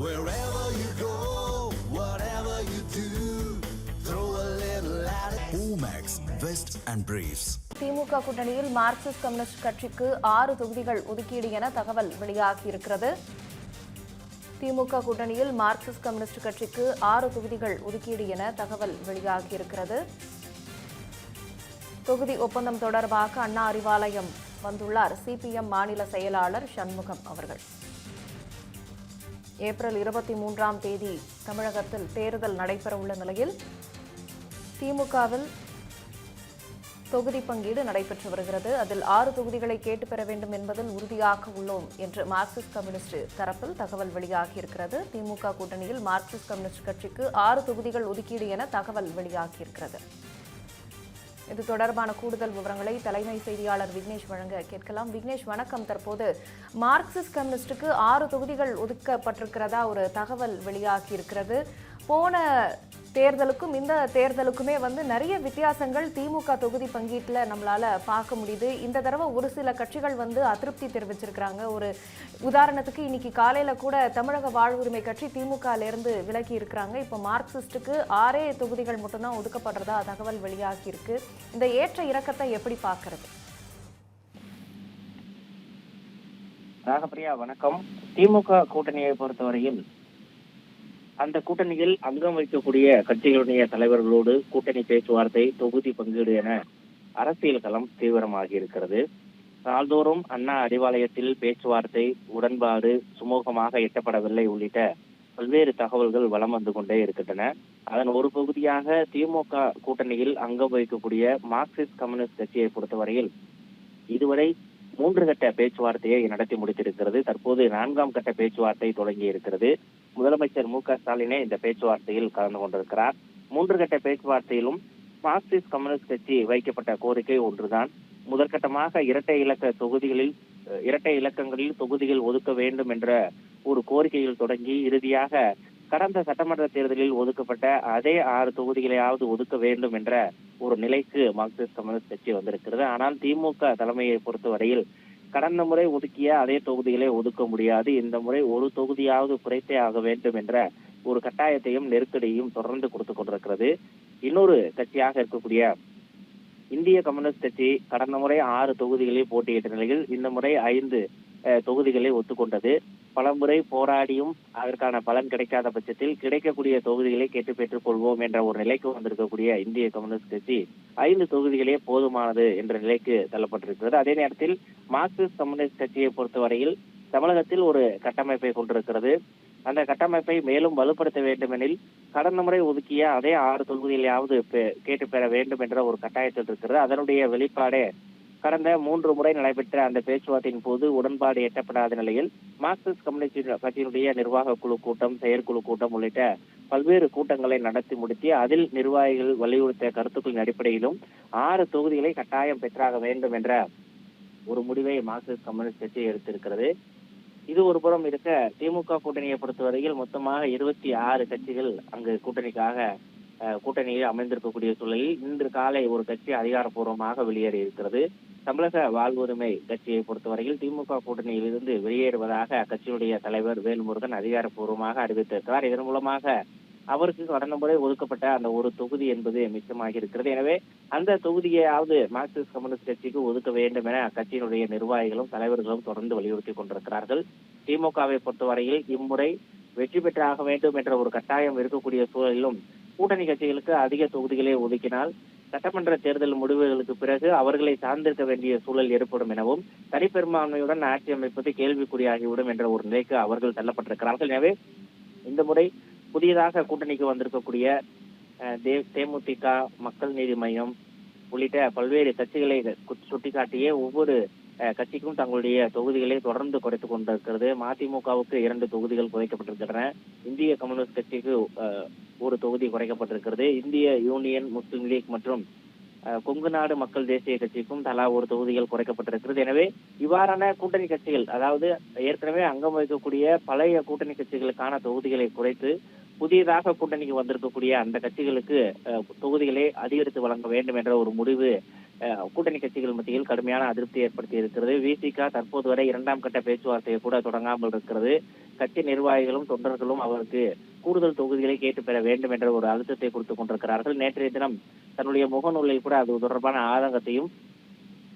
Wherever you go, whatever you do, throw a little at it. Omax, Vest and Briefs. திமுக கூட்டணியில் Marxist communist கட்சிக்கு 6 தொகுதிகள் ஒதுக்கீடு என தகவல் வெளியாகியிருக்கிறது. திமுக கூட்டணியில் மார்க்சிஸ்ட் கம்யூனிஸ்ட் கட்சிக்கு 6 தொகுதிகள் ஒதுக்கீடு என தகவல் வெளியாகியிருக்கிறது. தொகுதி ஒப்பந்தம் தொடர்பாக அண்ணா அறிவாலயம் வந்துள்ளார் சிபிஎம் மாநில செயலாளர் சண்முகம் அவர்கள். ஏப்ரல் 23ஆம் தேதி தமிழகத்தில் தேர்தல் நடைபெறவுள்ள நிலையில் திமுகவில் தொகுதி பங்கீடு நடைபெற்று வருகிறது. அதில் 6 தொகுதிகளை கேட்டு பெற வேண்டும் என்பதில் உறுதியாக உள்ளோம் என்று மார்க்சிஸ்ட் கம்யூனிஸ்ட் தரப்பில் தகவல் வெளியாகியிருக்கிறது. திமுக கூட்டணியில் மார்க்சிஸ்ட் கம்யூனிஸ்ட் கட்சிக்கு 6 தொகுதிகள் ஒதுக்கீடு என தகவல் வெளியாகியிருக்கிறது. இது தொடர்பான கூடுதல் விவரங்களை தலைமை செய்தியாளர் விக்னேஷ் வழங்க கேட்கலாம். விக்னேஷ் வணக்கம். தற்போது மார்க்சிஸ்ட் கம்யூனிஸ்டுக்கு 6 தொகுதிகள் ஒதுக்கப்பட்டிருக்கிறதா ஒரு தகவல் வெளியாகியிருக்கிறது. போன தேர்தலுக்கும் இந்த தேர்தலுக்குமே நிறைய வித்தியாசங்கள் திமுக தொகுதி பங்கீட்டில் நம்மளால பார்க்க முடியுது. இந்த தடவை ஒரு சில கட்சிகள் அதிருப்தி தெரிவிச்சிருக்கிறாங்க. ஒரு உதாரணத்துக்கு இன்னைக்கு காலையில கூட தமிழக வாழ்வுரிமை கட்சி திமுகலேருந்து விலகி இருக்கிறாங்க. இப்போ மார்க்சிஸ்டுக்கு 6 தொகுதிகள் மட்டும்தான் ஒதுக்கப்படுறதா தகவல் வெளியாகி இருக்கு. இந்த ஏற்ற இறக்கத்தை எப்படி பார்க்கறது? ராகப்பிரியா வணக்கம். திமுக கூட்டணியை பொறுத்தவரையில் அந்த கூட்டணியில் அங்கம் வைக்கக்கூடிய கட்சிகளுடைய தலைவர்களோடு கூட்டணி பேச்சுவார்த்தை, தொகுதி பங்கீடு என அரசியல் களம் தீவிரமாகி இருக்கிறது. நாள்தோறும் அண்ணா அறிவாலயத்தில் பேச்சுவார்த்தை, உடன்பாடு சுமூகமாக எட்டப்படவில்லை உள்ளிட்ட பல்வேறு தகவல்கள் வலம் வந்து கொண்டே இருக்கின்றன. அதன் ஒரு பகுதியாக திமுக கூட்டணியில் அங்கம் வகிக்கக்கூடிய மார்க்சிஸ்ட் கம்யூனிஸ்ட் கட்சியை பொறுத்தவரையில் இதுவரை 3 கட்ட பேச்சுவார்த்தையை நடத்தி முடித்திருக்கிறது. தற்போது 4ஆம் கட்ட பேச்சுவார்த்தை தொடங்கி இருக்கிறது. முதலமைச்சர் மு க ஸ்டாலினே இந்த பேச்சுவார்த்தையில் கலந்து கொண்டிருக்கிறார். 3 கட்ட பேச்சுவார்த்தையிலும் மார்க்சிஸ்ட் கம்யூனிஸ்ட் கட்சி வைக்கப்பட்ட கோரிக்கை ஒன்றுதான். முதற்கட்டமாக இரட்டை இலக்கங்களில் தொகுதிகள் ஒதுக்க வேண்டும் என்ற ஒரு கோரிக்கையில் தொடங்கி இறுதியாக கடந்த சட்டமன்ற தேர்தலில் ஒதுக்கப்பட்ட அதே 6 தொகுதிகளையாவது ஒதுக்க வேண்டும் என்ற ஒரு நிலைக்கு மார்க்சிஸ்ட் கம்யூனிஸ்ட் கட்சி வந்திருக்கிறது. ஆனால் திமுக தலைமையை பொறுத்தவரையில் கடந்த முறை ஒதுக்கிய அதே தொகுதிகளை ஒதுக்க முடியாது, இந்த முறை ஒரு தொகுதியாவது குறைத்தே ஆக வேண்டும் என்ற ஒரு கட்டாயத்தையும் நெருக்கடியையும் தொடர்ந்து கொடுத்து கொண்டிருக்கிறது. இன்னொரு கட்சியாக இருக்கக்கூடிய இந்திய கம்யூனிஸ்ட் கட்சி கடந்த முறை 6 தொகுதிகளை போட்டியிட்ட நிலையில் இந்த முறை 5 தொகுதிகளை ஒத்துக்கொண்டது. பல முறை போராடியும் அதற்கான பலன் கிடைக்காத பட்சத்தில் கிடைக்கக்கூடிய தொகுதிகளை கேட்டு பெற்றுக் கொள்வோம் என்ற ஒரு நிலைக்கு வந்திருக்கக்கூடிய இந்திய கம்யூனிஸ்ட் கட்சி 5 தொகுதிகளே போதுமானது என்ற நிலைக்கு தள்ளப்பட்டிருக்கிறது. அதே நேரத்தில் மார்க்சிஸ்ட் கம்யூனிஸ்ட் கட்சியை பொறுத்தவரையில் தமிழகத்தில் ஒரு கட்டமைப்பை கொண்டிருக்கிறது. அந்த கட்டமைப்பை மேலும் வலுப்படுத்த வேண்டுமெனில் கடந்த முறை ஒதுக்கிய அதே 6 தொகுதிகளையாவது கேட்டு பெற வேண்டும் என்ற ஒரு கட்டாயத்தில் இருக்கிறது. அதனுடைய வெளிப்பாடே கடந்த 3 முறை நடைபெற்ற அந்த பேச்சுவார்த்தையின் போது உடன்பாடு எட்டப்படாத நிலையில் மார்க்சிஸ்ட் கம்யூனிஸ்ட் கட்சியினுடைய நிர்வாக குழு கூட்டம், செயற்குழு கூட்டம் உள்ளிட்ட பல்வேறு கூட்டங்களை நடத்தி முடித்து அதில் நிர்வாகிகள் வலியுறுத்திய கருத்துக்களின் அடிப்படையிலும் 6 தொகுதிகளை கட்டாயம் பெற்றாக வேண்டும் என்ற ஒரு முடிவை மார்க்சிஸ்ட் கம்யூனிஸ்ட் கட்சி எடுத்திருக்கிறது. இது ஒரு புறம் இருக்க, திமுக கூட்டணியை பொறுத்தவரையில் மொத்தமாக 26 கட்சிகள் அங்கு கூட்டணியில் அமைந்திருக்கக்கூடிய சூழலில் இன்று காலை ஒரு கட்சி அதிகாரப்பூர்வமாக வெளியேறி இருக்கிறது. தமிழக வாழ்வுரிமை கட்சியை பொறுத்தவரையில் திமுக கூட்டணியில் இருந்து வெளியேறுவதாக அக்கட்சியுடைய தலைவர் வேல்முருகன் அதிகாரப்பூர்வமாக அறிவித்திருக்கிறார். இதன் மூலமாக அவருக்கு கடந்த முறை ஒதுக்கப்பட்ட அந்த ஒரு தொகுதி என்பது மிச்சமாகி இருக்கிறது. எனவே அந்த தொகுதியாவது மார்க்சிஸ்ட் கம்யூனிஸ்ட் கட்சிக்கு ஒதுக்க வேண்டும் என அக்கட்சியினுடைய நிர்வாகிகளும் தலைவர்களும் தொடர்ந்து வலியுறுத்தி கொண்டிருக்கிறார்கள். திமுகவை பொறுத்தவரையில் இம்முறை வெற்றி பெற்றாக வேண்டும் என்ற ஒரு கட்டாயம் இருக்கக்கூடிய சூழலிலும் கூட்டணி கட்சிகளுக்கு அதிக தொகுதிகளை ஒதுக்கினால் சட்டமன்ற தேர்தல் முடிவுகளுக்கு பிறகு அவர்களை சார்ந்திருக்க வேண்டிய சூழல் ஏற்படும் எனவும் தனிப்பெரும்பான்மையுடன் ஆட்சி அமைப்பது கேள்விக்குறியாகிவிடும் என்ற ஒரு நிலைக்கு அவர்கள் தள்ளப்பட்டிருக்கிறார்கள். எனவே இந்த முறை புதியதாக கூட்டணிக்கு வந்திருக்கக்கூடிய தேமுதிக, மக்கள் நீதி மையம் உள்ளிட்ட பல்வேறு கட்சிகளை சுட்டிக்காட்டியே ஒவ்வொரு கட்சிக்கும் தங்களுடைய தொகுதிகளை தொடர்ந்து குறைத்துக் கொண்டிருக்கிறது. மதிமுகவுக்கு 2 தொகுதிகள் குறைக்கப்பட்டிருக்கின்றன. இந்திய கம்யூனிஸ்ட் கட்சிக்கு ஒரு தொகுதி குறைக்கப்பட்டிருக்கிறது. இந்திய யூனியன் முஸ்லிம் லீக் மற்றும் கொங்கு நாடு மக்கள் தேசிய கட்சிக்கும் தலா ஒரு தொகுதிகள் குறைக்கப்பட்டிருக்கிறது. எனவே இவ்வாறான கூட்டணி கட்சிகள், அதாவது ஏற்கனவே அங்கம் வகிக்கக்கூடிய பழைய கூட்டணி கட்சிகளுக்கான தொகுதிகளை குறைத்து புதியதாக கூட்டணிக்கு வந்திருக்கக்கூடிய அந்த கட்சிகளுக்கு தொகுதிகளை அதிகரித்து வழங்க வேண்டும் என்ற ஒரு முடிவு கூட்டணி கட்சிகள் மத்தியில் கடுமையான அதிருப்தி ஏற்படுத்தி இருக்கிறது. விசிக தற்போது வரை 2ஆம் கட்ட பேச்சுவார்த்தையை கூட தொடங்காமல் இருக்கிறது. கட்சி நிர்வாகிகளும் தொண்டர்களும் அவருக்கு கூடுதல் தொகுதிகளை கேட்டு பெற வேண்டும் என்ற ஒரு அழுத்தத்தை கொடுத்துக் கொண்டிருக்கிறார்கள். நேற்றைய தினம் தன்னுடைய முகநூலில் கூட அது தொடர்பான ஆதங்கத்தையும்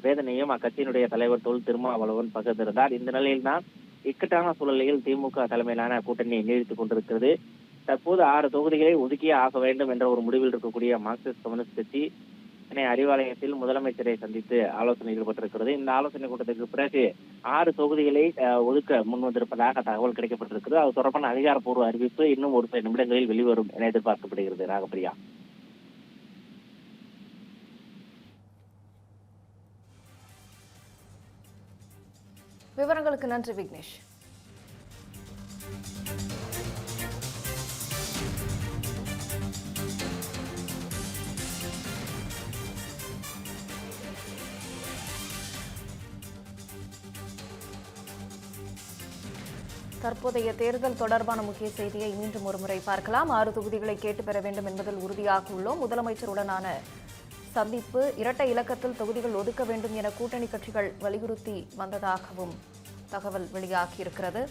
வேதனையும் அக்கட்சியினுடைய தலைவர் தொல் திருமாவளவன் பகிர்ந்திருந்தார். இந்த நிலையில்தான் இக்கட்டான சூழலில் திமுக தலைமையிலான கூட்டணி நீடித்துக் கொண்டிருக்கிறது. தற்போது 6 தொகுதிகளை ஒதுக்கியே ஆக வேண்டும் என்ற ஒரு முடிவில் இருக்கக்கூடிய மார்க்சிஸ்ட் கம்யூனிஸ்ட் கட்சி சென்னை அறிவாலயத்தில் முதலமைச்சரை சந்தித்து ஆலோசனை ஈடுபட்டிருக்கிறது. இந்த ஆலோசனை கூட்டத்திற்கு பிறகு 6 தொகுதிகளை ஒதுக்க முன்வந்திருப்பதாக தகவல் கிடைக்கப்பட்டிருக்கிறது. அது தொடர்பான அதிகாரப்பூர்வ அறிவிப்பு இன்னும் ஒரு சில நிமிடங்களில் வெளிவரும் என எதிர்பார்க்கப்படுகிறது. ராகப்பிரியா. விவரங்களுக்கு நன்றி விக்னேஷ். தற்போதைய தேர்தல் தொடர்பான முக்கிய செய்தியை மீண்டும் ஒருமுறை பார்க்கலாம். 6 தொகுதிகளை கேட்டு பெற வேண்டும் என்பதில் உறுதியாக உள்ளோம். முதலமைச்சருடனான சந்திப்பு, இரட்டை இலக்கத்தில் தொகுதிகள் ஒதுக்க வேண்டும் என கூட்டணி கட்சிகள் வலியுறுத்தி வந்ததாகவும் தகவல் வெளியாகியிருக்கிறது.